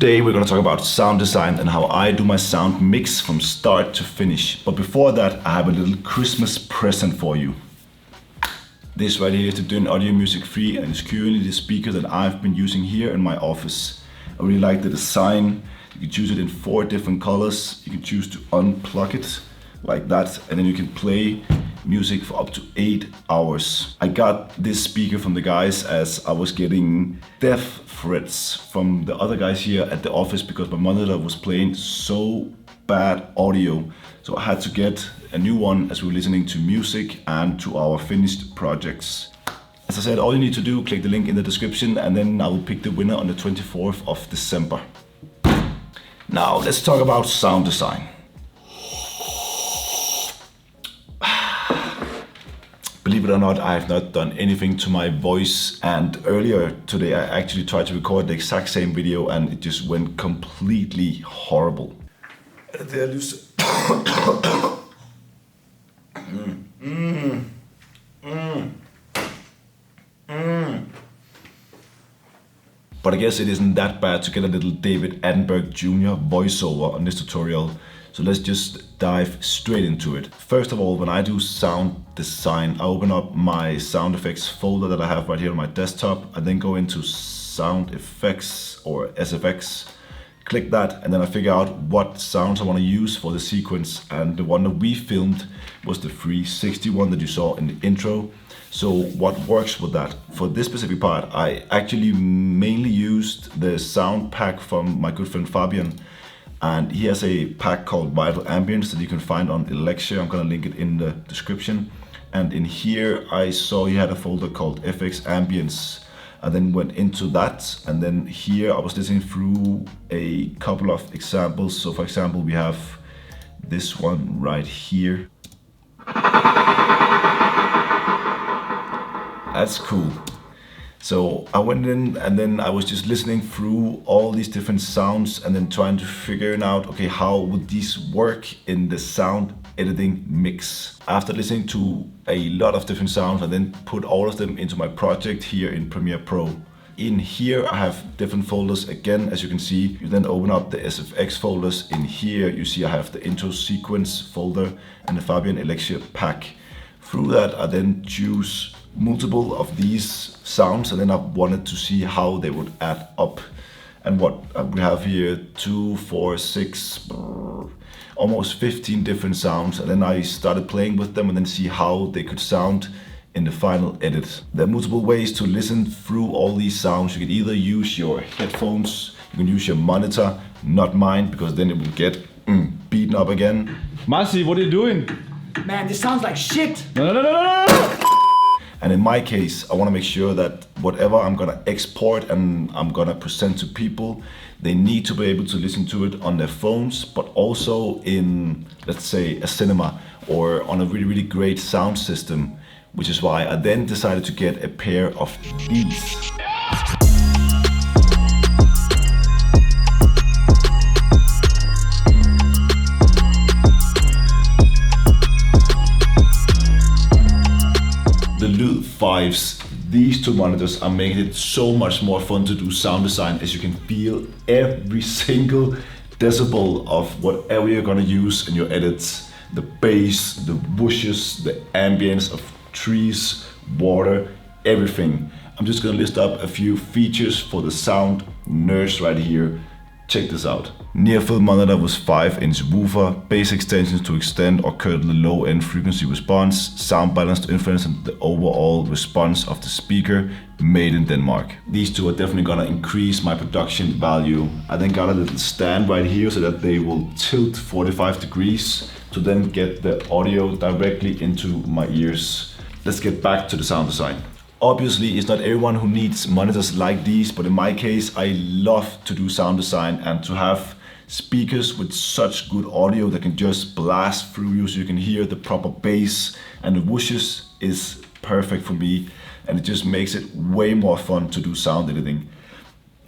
Today we're going to talk about sound design and how I do my sound mix from start to finish. But before that, I have a little Christmas present for you. This right here is the Dynaudio Music 3 and it's currently the speaker that I've been using here in my office. I really like the design. You can choose it in 4 different colors. You can choose to unplug it like that, and then you can play music for up to 8 hours. I got this speaker from the guys as I was getting death threats from the other guys here at the office because my monitor was playing so bad audio. So I had to get a new one as we were listening to music and to our finished projects. As I said, all you need to do, click the link in the description, and then I will pick the winner on the 24th of December. Now let's talk about sound design. Believe it or not, I have not done anything to my voice, and earlier today I actually tried to record the exact same video and it just went completely horrible. But I guess it isn't that bad to get a little David Attenborough Jr. voiceover on this tutorial. So let's just dive straight into it. First of all, when I do sound design, I open up my sound effects folder that I have right here on my desktop. I then go into sound effects or SFX, click that, and then I figure out what sounds I want to use for the sequence. And the one that we filmed was the 360 one that you saw in the intro. So what works with that? For this specific part, I actually mainly used the sound pack from my good friend Fabian. And he has a pack called Vital Ambience that you can find on Elixir. I'm gonna link it in the description. And in here, I saw he had a folder called FX Ambience. I then went into that. And then here I was listening through a couple of examples. So for example, we have this one right here. That's cool. So I went in and then I was just listening through all these different sounds and then trying to figure out, okay, how would these work in the sound editing mix? After listening to a lot of different sounds, I then put all of them into my project here in Premiere Pro. In here I have different folders again, as you can see. You then open up the SFX folders. In here you see I have the intro sequence folder and the Fabian Elixir pack. Through that I then choose multiple of these sounds and then I wanted to see how they would add up. And what we have here, 2, 4, 6, almost 15 different sounds, and then I started playing with them and then see how they could sound in the final edit. There are multiple ways to listen through all these sounds. You can either use your headphones, you can use your monitor, not mine, because then it will get beaten up again. Marcy, what are you doing? Man, this sounds like shit! No. And in my case, I want to make sure that whatever I'm going to export and I'm going to present to people, they need to be able to listen to it on their phones, but also in, let's say, a cinema or on a really, really great sound system, which is why I then decided to get a pair of these. The Lud 5s, these 2 monitors are making it so much more fun to do sound design, as you can feel every single decibel of whatever you're gonna use in your edits. The bass, the whooshes, the ambience of trees, water, everything. I'm just gonna list up a few features for the sound nerds right here. Check this out. Near field monitor with 5-inch woofer, bass extensions to extend or curtail the low end frequency response, sound balance to influence the overall response of the speaker, made in Denmark. These 2 are definitely gonna increase my production value. I then got a little stand right here so that they will tilt 45 degrees to then get the audio directly into my ears. Let's get back to the sound design. Obviously, it's not everyone who needs monitors like these, but in my case, I love to do sound design and to have speakers with such good audio that can just blast through you so you can hear the proper bass, and the whooshes is perfect for me, and it just makes it way more fun to do sound editing.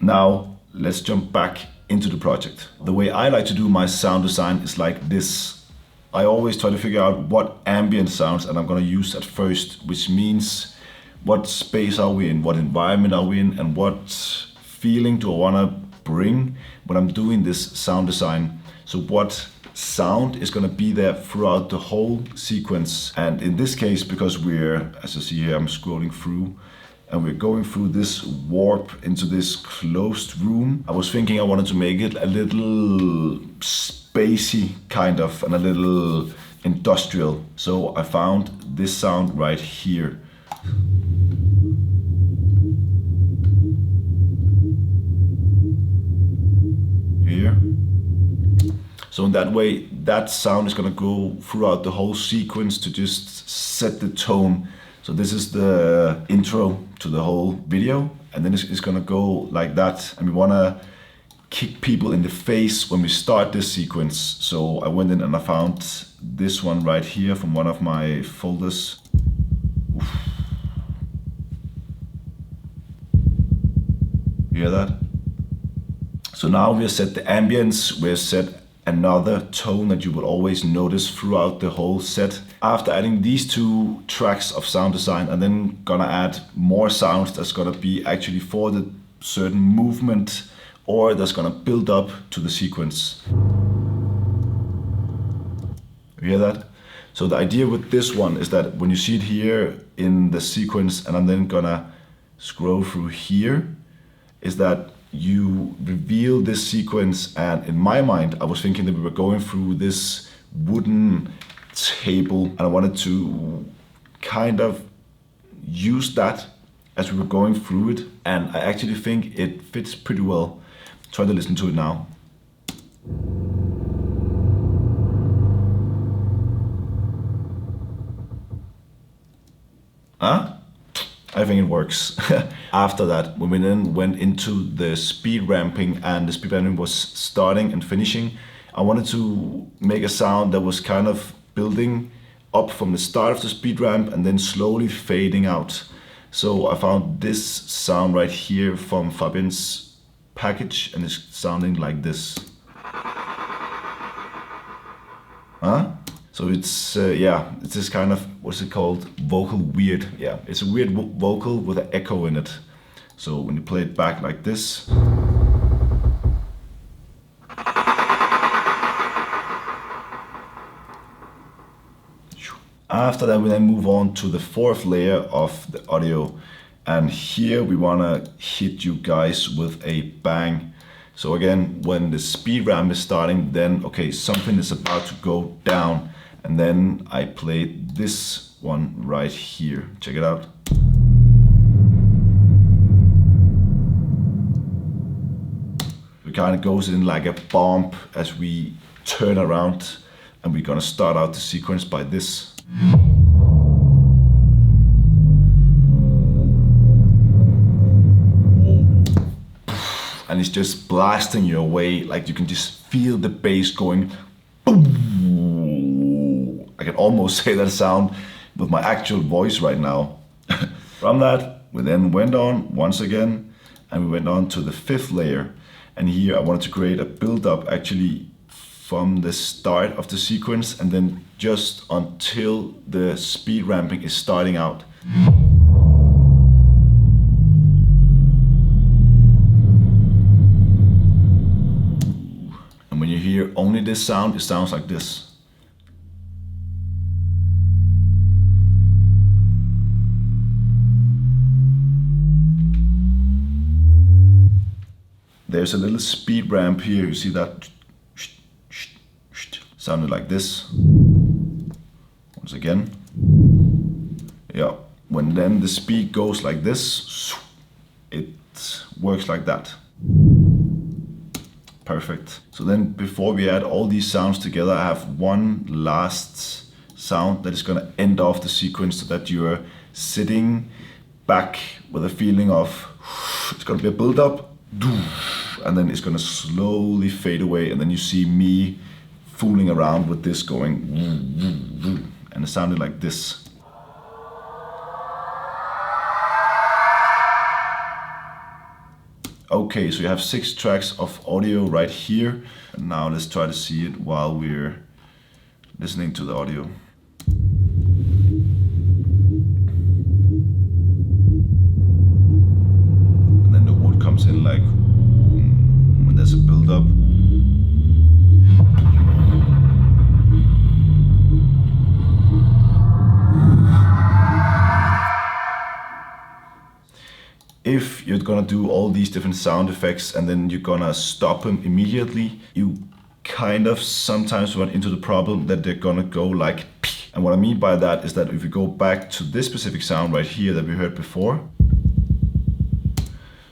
Now, let's jump back into the project. The way I like to do my sound design is like this. I always try to figure out what ambient sounds and I'm gonna use at first, which means what space are we in, what environment are we in, and what feeling do I wanna bring when I'm doing this sound design. So what sound is going to be there throughout the whole sequence. And in this case, because we're, as you see here, I'm scrolling through and we're going through this warp into this closed room, I was thinking I wanted to make it a little spacey kind of and a little industrial. So I found this sound right here. Here. So in that way, that sound is gonna go throughout the whole sequence to just set the tone. So this is the intro to the whole video, and then it's gonna go like that. And we wanna kick people in the face when we start this sequence. So I went in and I found this one right here from one of my folders. Oof. You hear that? So now we've set the ambience, we've set another tone that you will always notice throughout the whole set. After adding these 2 tracks of sound design, I'm then gonna add more sounds that's gonna be actually for the certain movement or that's gonna build up to the sequence. You hear that? So the idea with this one is that when you see it here in the sequence and I'm then gonna scroll through here, is that you reveal this sequence, and in my mind I was thinking that we were going through this wooden table and I wanted to kind of use that as we were going through it, and I actually think it fits pretty well. Try to listen to it now. Huh? I think it works. After that, when we then went into the speed ramping and the speed ramping was starting and finishing, I wanted to make a sound that was kind of building up from the start of the speed ramp and then slowly fading out. So I found this sound right here from Fabian's package and it's sounding like this. Huh? So it's, it's this kind of, what's it called? Vocal weird. Yeah, it's a weird vocal with an echo in it. So when you play it back like this. After that, we then move on to the 4th layer of the audio. And here we wanna hit you guys with a bang. So again, when the speed ramp is starting, then, okay, something is about to go down. And then I played this one right here. Check it out. It kind of goes in like a bomb as we turn around, and we're gonna start out the sequence by this. And it's just blasting you away, like you can just feel the bass going boom. I can almost say that sound with my actual voice right now. From that, we then went on once again, and we went on to the 5th layer. And here I wanted to create a build-up actually from the start of the sequence and then just until the speed ramping is starting out. And when you hear only this sound, it sounds like this. There's a little speed ramp here, you see that? Sounded like this. Once again. Yeah, when then the speed goes like this, it works like that. Perfect. So then before we add all these sounds together, I have one last sound that is gonna end off the sequence so that you're sitting back with a feeling of, it's gonna be a build up, and then it's gonna slowly fade away, and then you see me fooling around with this going, and it sounded like this. Okay, so you have 6 tracks of audio right here, and now let's try to see it while we're listening to the audio. And then the wood comes in like, you're gonna do all these different sound effects and then you're gonna stop them immediately, you kind of sometimes run into the problem that they're gonna go like pee. And what I mean by that is that if you go back to this specific sound right here that we heard before,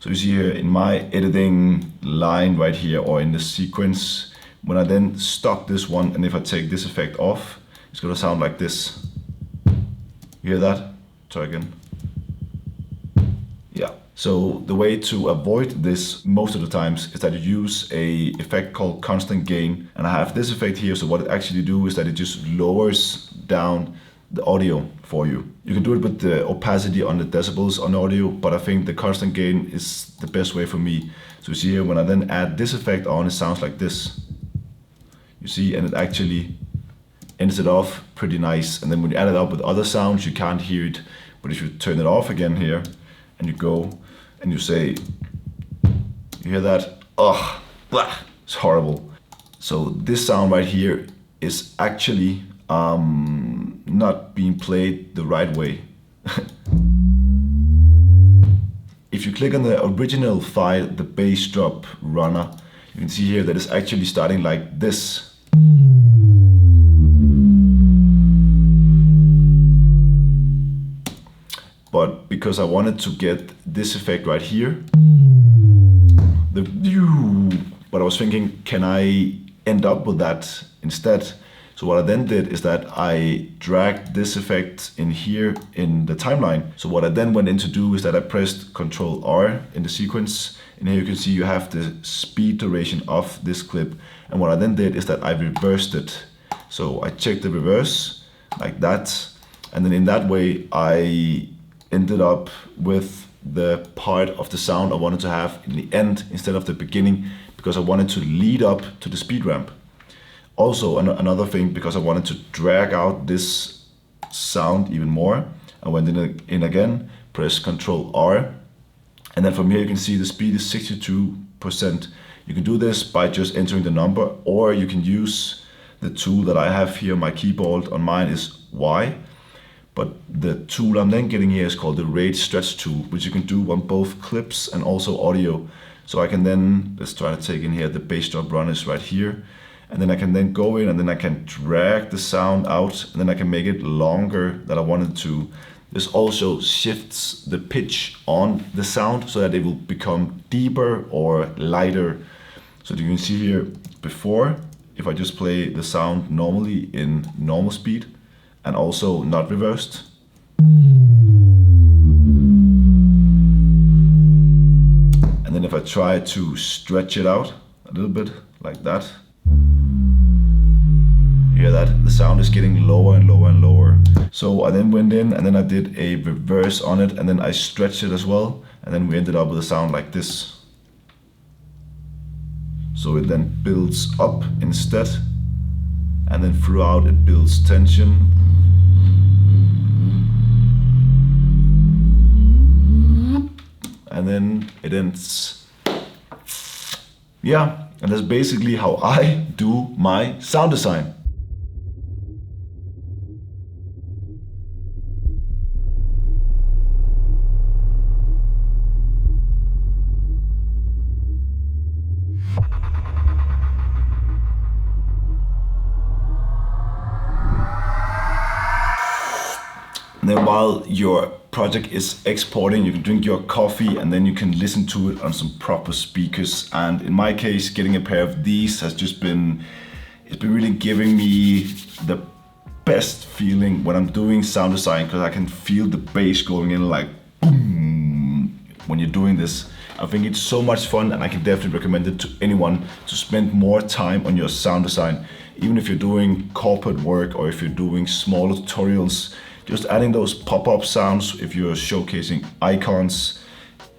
so you see here in my editing line right here, or in the sequence, when I then stop this one and if I take this effect off, it's gonna sound like this. You hear that? Try again. Yeah. So the way to avoid this most of the times is that you use a effect called constant gain. And I have this effect here, so what it actually do is that it just lowers down the audio for you. You can do it with the opacity on the decibels on audio, but I think the constant gain is the best way for me. So you see here, when I then add this effect on, it sounds like this. You see, and it actually ends it off pretty nice. And then when you add it up with other sounds, you can't hear it. But if you turn it off again here, and you go, and you say, you hear that? Ugh, blah, it's horrible. So this sound right here is actually not being played the right way. If you click on the original file, the bass drop runner, you can see here that it's actually starting like this. But because I wanted to get this effect right here, but I was thinking, can I end up with that instead? So what I then did is that I dragged this effect in here in the timeline. So what I then went in to do is that I pressed Ctrl R in the sequence. And here you can see you have the speed duration of this clip. And what I then did is that I reversed it. So I checked the reverse like that. And then in that way, I ended up with the part of the sound I wanted to have in the end instead of the beginning, because I wanted to lead up to the speed ramp. Also, another thing, because I wanted to drag out this sound even more, I went in again, press Ctrl R, and then from here you can see the speed is 62%. You can do this by just entering the number, or you can use the tool that I have here on my keyboard. On mine is Y, but the tool I'm then getting here is called the rate stretch tool, which you can do on both clips and also audio. So I can then, let's try to take in here, the bass drop run is right here. And then I can then go in and then I can drag the sound out and then I can make it longer than I wanted to. This also shifts the pitch on the sound so that it will become deeper or lighter. So you can see here before, if I just play the sound normally in normal speed and also not reversed. And then if I try to stretch it out a little bit like that, you hear that? The sound is getting lower and lower and lower. So I then went in and then I did a reverse on it and then I stretched it as well. And then we ended up with a sound like this. So it then builds up instead. And then throughout it builds tension. And then it ends. Yeah, and that's basically how I do my sound design. And then while your project is exporting, you can drink your coffee and then you can listen to it on some proper speakers. And in my case, getting a pair of these has just been, it's been really giving me the best feeling when I'm doing sound design, because I can feel the bass going in like boom when you're doing this. I think it's so much fun and I can definitely recommend it to anyone to spend more time on your sound design. Even if you're doing corporate work or if you're doing smaller tutorials, just adding those pop-up sounds, if you're showcasing icons,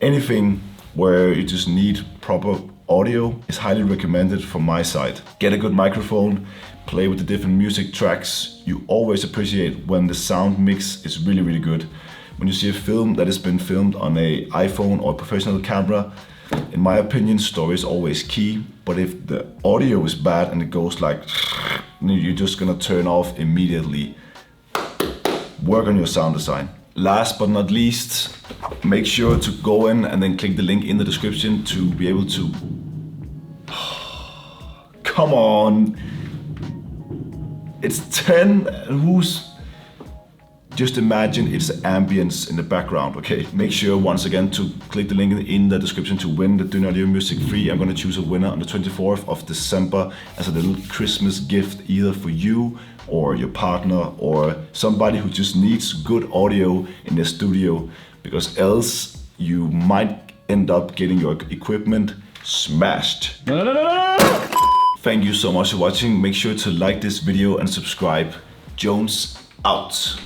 anything where you just need proper audio is highly recommended from my side. Get a good microphone, play with the different music tracks. You always appreciate when the sound mix is really, really good. When you see a film that has been filmed on an iPhone or a professional camera, in my opinion, story is always key. But if the audio is bad and it goes like, you're just gonna turn off immediately. Work on your sound design. Last but not least, make sure to go in and then click the link in the description to be able to... Come on! It's 10, who's... Just imagine it's the ambience in the background, okay? Make sure once again to click the link in the description to win the Dynaudio Music Free. I'm gonna choose a winner on the 24th of December as a little Christmas gift, either for you or your partner or somebody who just needs good audio in their studio, because else you might end up getting your equipment smashed. No. Thank you so much for watching. Make sure to like this video and subscribe. Jones out.